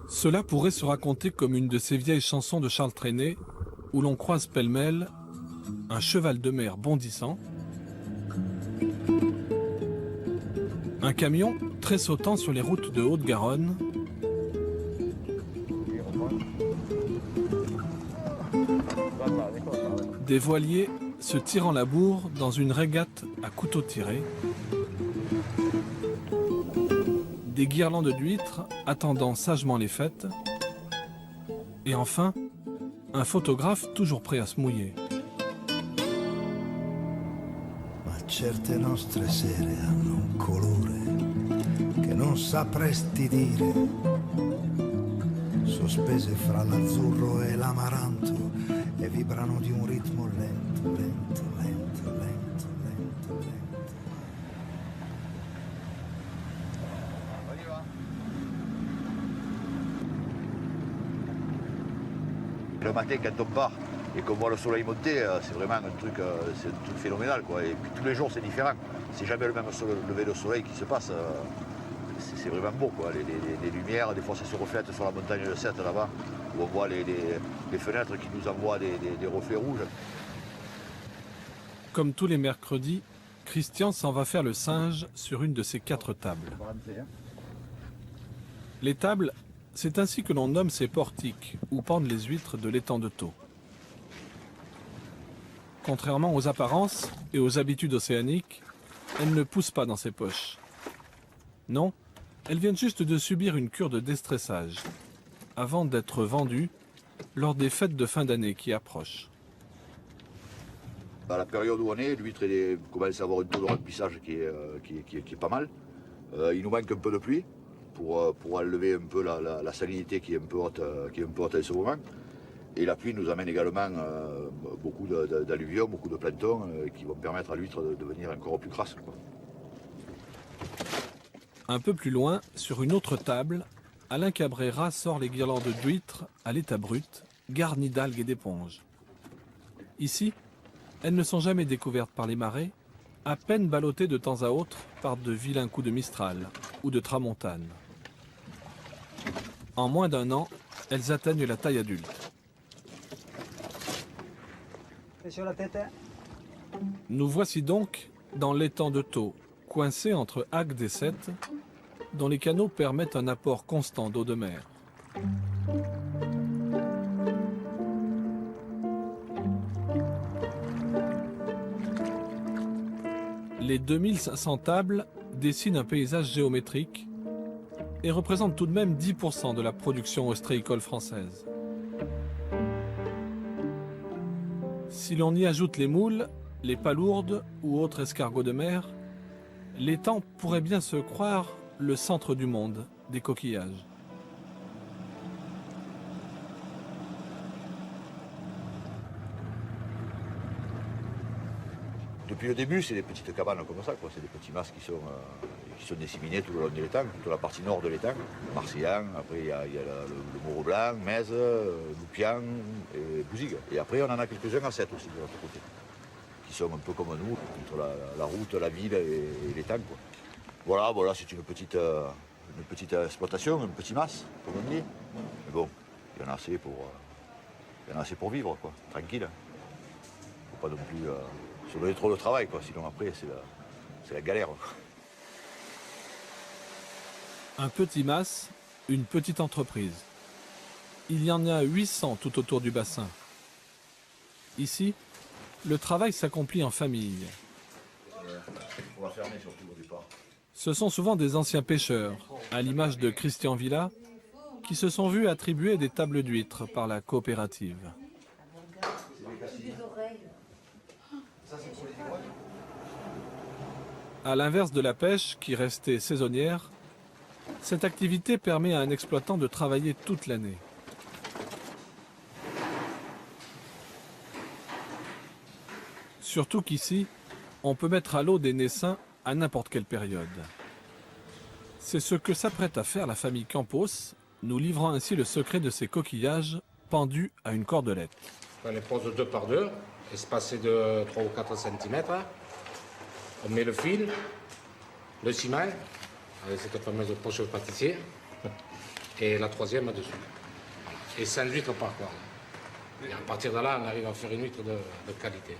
Cela pourrait se raconter comme une de ces vieilles chansons de Charles Trenet, où l'on croise pêle-mêle un cheval de mer bondissant, un camion tressautant sur les routes de Haute-Garonne, des voiliers se tirant la bourre dans une régate à couteau tiré, des guirlandes d'huîtres attendant sagement les fêtes, et enfin, un photographe toujours prêt à se mouiller. Ma certe nostre sere hanno un colore che non sapresti dire, sospese fra l'azzurro e l'amaranto e vibrano di un ritmo lento, lento, lento, lento, lento, lento. Le matin, quand on part et qu'on voit le soleil monter, c'est vraiment un truc phénoménal, quoi. Et puis tous les jours, c'est différent. C'est jamais le même lever de soleil qui se passe. C'est vraiment beau, quoi. Les lumières, des fois, ça se reflète sur la montagne de Sète, là-bas, où on voit les fenêtres qui nous envoient des reflets rouges. Comme tous les mercredis, Christian s'en va faire le singe sur une de ses 4 tables. Les tables, c'est ainsi que l'on nomme ces portiques où pendent les huîtres de l'étang de Thau. Contrairement aux apparences et aux habitudes océaniques, elles ne poussent pas dans ses poches. Non, elles viennent juste de subir une cure de déstressage, avant d'être vendues lors des fêtes de fin d'année qui approchent. À la période où on est, l'huître commence à avoir un taux de remplissage qui est pas mal. Il nous manque un peu de pluie pour enlever un peu la salinité qui est un peu haute en ce moment. Et la pluie nous amène également beaucoup d'alluvions, beaucoup de plancton qui vont permettre à l'huître de devenir encore plus crasse, quoi. Un peu plus loin, sur une autre table, Alain Cabrera sort les guirlandes d'huîtres à l'état brut, garnies d'algues et d'éponges. Ici, elles ne sont jamais découvertes par les marées, à peine ballottées de temps à autre par de vilains coups de Mistral ou de Tramontane. En moins d'1 an, elles atteignent la taille adulte. Sur la tête. Nous voici donc dans l'étang de Thau, coincé entre Agde et Sète, dont les canaux permettent un apport constant d'eau de mer. Les 2500 tables dessinent un paysage géométrique et représentent tout de même 10% de la production ostréicole française. Si l'on y ajoute les moules, les palourdes ou autres escargots de mer, l'étang pourrait bien se croire le centre du monde des coquillages. Depuis le début, c'est des petites cabanes comme ça, quoi. C'est des petits masses qui sont disséminés tout le long de l'étang, toute la partie nord de l'étang. Marseillan, après il y a le Moreau Blanc, Metz, Loupian et Bouzigues. Et après on en a quelques-uns à Sète aussi de l'autre côté, qui sont un peu comme nous, entre la route, la ville et l'étang, quoi. Voilà, c'est une petite exploitation, une petite masse, comme on dit. Mais bon, il y en a assez pour vivre, quoi, tranquille. Faut pas non plus se donner trop de travail, quoi, sinon après c'est la galère, quoi. Un petit mas, une petite entreprise. Il y en a 800 tout autour du bassin. Ici, le travail s'accomplit en famille. On va fermer surtout au départ. Ce sont souvent des anciens pêcheurs, à l'image de Christian Villa, qui se sont vus attribuer des tables d'huîtres par la coopérative. À l'inverse de la pêche, qui restait saisonnière, cette activité permet à un exploitant de travailler toute l'année. Surtout qu'ici, on peut mettre à l'eau des naissins à n'importe quelle période. C'est ce que s'apprête à faire la famille Campos, nous livrant ainsi le secret de ces coquillages pendus à une cordelette. On les pose 2 par 2, espacés de 3 ou 4 cm. On met le fil, le ciment, avec cette fameuse poche pâtissier. et la troisième dessus. Et 5 huîtres par corde. Et à partir de là, on arrive à faire une huître de qualité.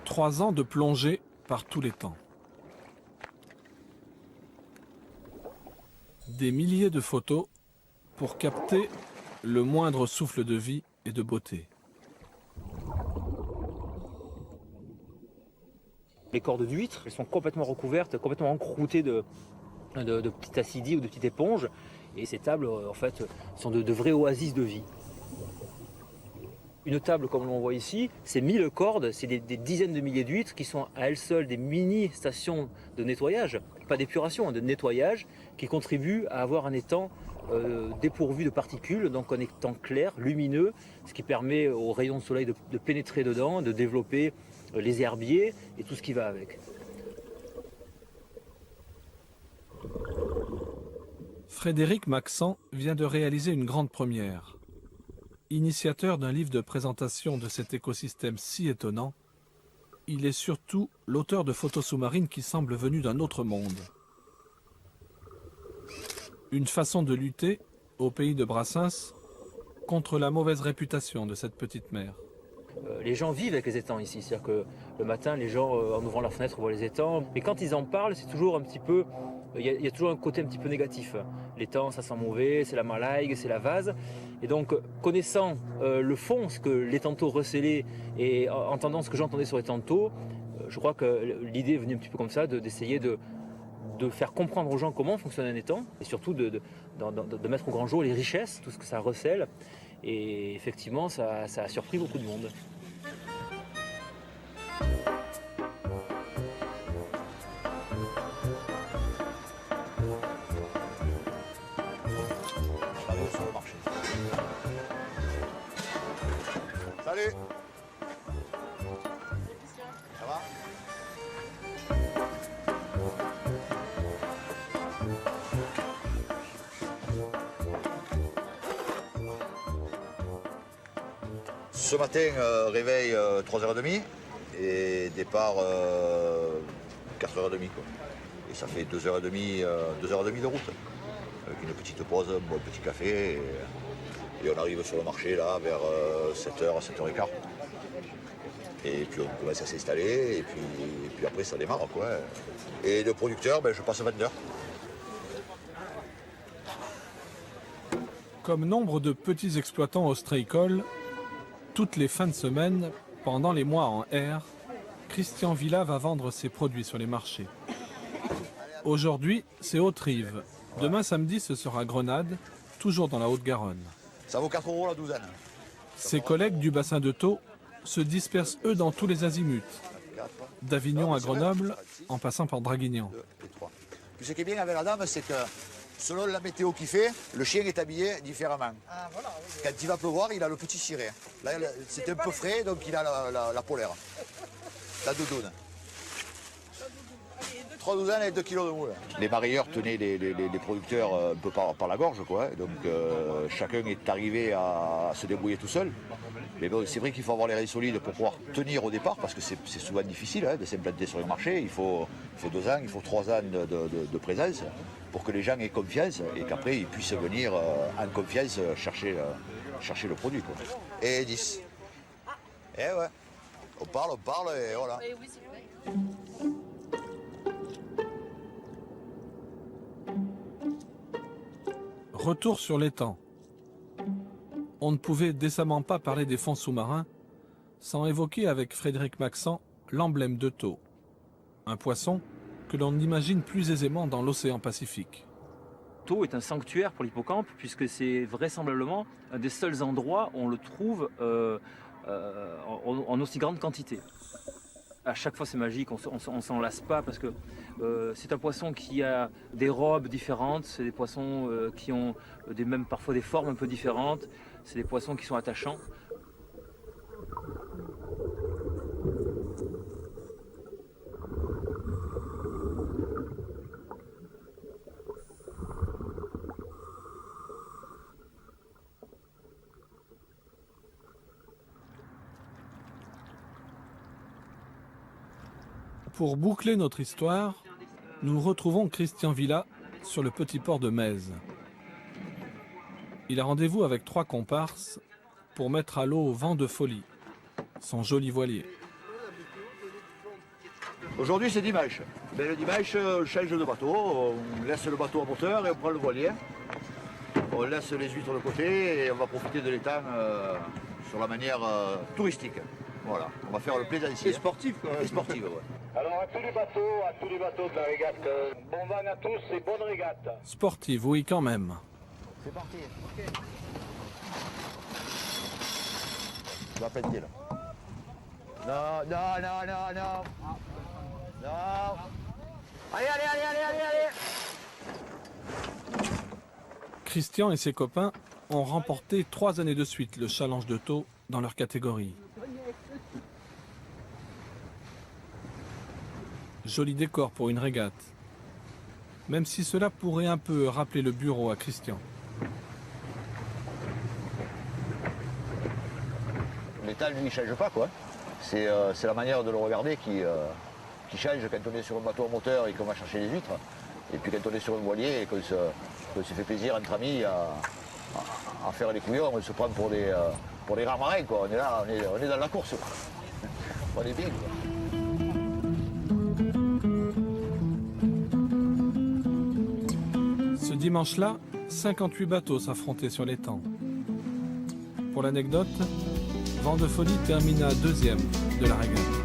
Trois ans de plongée par tous les temps. Des milliers de photos pour capter le moindre souffle de vie et de beauté. Les cordes d'huîtres, elles sont complètement recouvertes, complètement encroûtées de petites acidies ou de petites éponges. Et ces tables, en fait, sont de vraies oasis de vie. Une table, comme l'on voit ici, c'est 1000 cordes, c'est des dizaines de milliers d'huîtres qui sont à elles seules des mini-stations de nettoyage, pas d'épuration, de nettoyage, qui contribuent à avoir un étang dépourvu de particules, donc un étang clair, lumineux, ce qui permet aux rayons de soleil de pénétrer dedans, de développer les herbiers et tout ce qui va avec. Frédéric Maxent vient de réaliser une grande première. Initiateur d'un livre de présentation de cet écosystème si étonnant, il est surtout l'auteur de photos sous-marines qui semblent venues d'un autre monde. Une façon de lutter, au pays de Brassens, contre la mauvaise réputation de cette petite mer. Les gens vivent avec les étangs ici, c'est-à-dire que le matin, les gens, en ouvrant leurs fenêtres, voient les étangs. Mais quand ils en parlent, c'est toujours un petit peu... Il y a toujours un côté un petit peu négatif. L'étang, ça sent mauvais, c'est la malague, c'est la vase. Et donc, connaissant le fond, ce que les tantôt recélaient, et entendant ce que j'entendais sur les tantôt, je crois que l'idée est venue un petit peu comme ça, d'essayer de faire comprendre aux gens comment fonctionne un étang, et surtout de mettre au grand jour les richesses, tout ce que ça recèle. Et effectivement, ça a surpris beaucoup de monde. Sur le marché. Salut. Ça va? Ce matin, réveil 3h30 et départ 4h30. Quoi. Et ça fait 2h30 de route. Avec une petite pause, un bon petit café. Et on arrive sur le marché là vers 7h, 7h15. Et puis on commence à s'installer et puis après ça démarre quoi. Et le producteur, je passe vendeur. Comme nombre de petits exploitants ostréicoles, toutes les fins de semaine, pendant les mois en R, Christian Villa va vendre ses produits sur les marchés. Aujourd'hui, c'est Haute-Rive. Demain samedi, ce sera Grenade, toujours dans la Haute-Garonne. Ça vaut 4 € la douzaine. Ses collègues du bassin de Thau se dispersent eux dans tous les azimuts, d'Avignon à Grenoble, en passant par Draguignan. 2 et 3. Puis ce qui est bien avec la dame, c'est que selon la météo qu'il fait, le chien est habillé différemment. Ah, voilà, oui. Quand il va pleuvoir, il a le petit ciré. Là, c'est un peu frais, donc il a la polaire. La doudoune. 3 douzaines et 2 kilos de moule. Les marailleurs tenaient les producteurs un peu par la gorge, quoi. Donc chacun est arrivé à se débrouiller tout seul. Mais bon, c'est vrai qu'il faut avoir les reins solides pour pouvoir tenir au départ, parce que c'est souvent difficile de s'implanter sur le marché. Il faut 2 ans, il faut 3 ans de présence pour que les gens aient confiance et qu'après ils puissent venir en confiance chercher le produit. Quoi. Et 10. Eh ouais. On parle et voilà. Oui, c'est vrai. Retour sur l'étang. On ne pouvait décemment pas parler des fonds sous-marins sans évoquer avec Frédéric Maxent l'emblème de Thau. Un poisson que l'on imagine plus aisément dans l'océan Pacifique. Thau est un sanctuaire pour l'hippocampe puisque c'est vraisemblablement un des seuls endroits où on le trouve en aussi grande quantité. À chaque fois c'est magique, on s'en lasse pas parce que c'est un poisson qui a des robes différentes, c'est des poissons qui ont même parfois des formes un peu différentes, c'est des poissons qui sont attachants. Pour boucler notre histoire, nous retrouvons Christian Villa sur le petit port de Mèze. Il a rendez-vous avec 3 comparses pour mettre à l'eau Vent de Folie, son joli voilier. Aujourd'hui c'est dimanche. Ben, le dimanche on change de bateau, on laisse le bateau à moteur et on prend le voilier. On laisse les huîtres de côté et on va profiter de l'étang sur la manière touristique. Voilà, on va faire le plaisancier. Et sportif quoi. Et sportif, ouais. Alors à tous les bateaux de la régate, bon vent à tous et bonne régate. Sportive, oui quand même. C'est parti. Je vais péter là. Non. Non. Allez. Christian et ses copains ont remporté 3 années de suite le challenge de taux dans leur catégorie. Joli décor pour une régate. Même si cela pourrait un peu rappeler le bureau à Christian. L'étang, lui, il ne change pas, quoi. C'est la manière de le regarder qui change quand on est sur un bateau à moteur et qu'on va chercher les huîtres. Et puis quand on est sur un voilier et qu'on se fait plaisir entre amis à faire les couillons, on se prend pour des rares marins, quoi. On est là, on est dans la course, quoi. On est bien, quoi. Ce dimanche-là, 58 bateaux s'affrontaient sur l'étang. Pour l'anecdote, Vent de Folie termina 2e de la régate.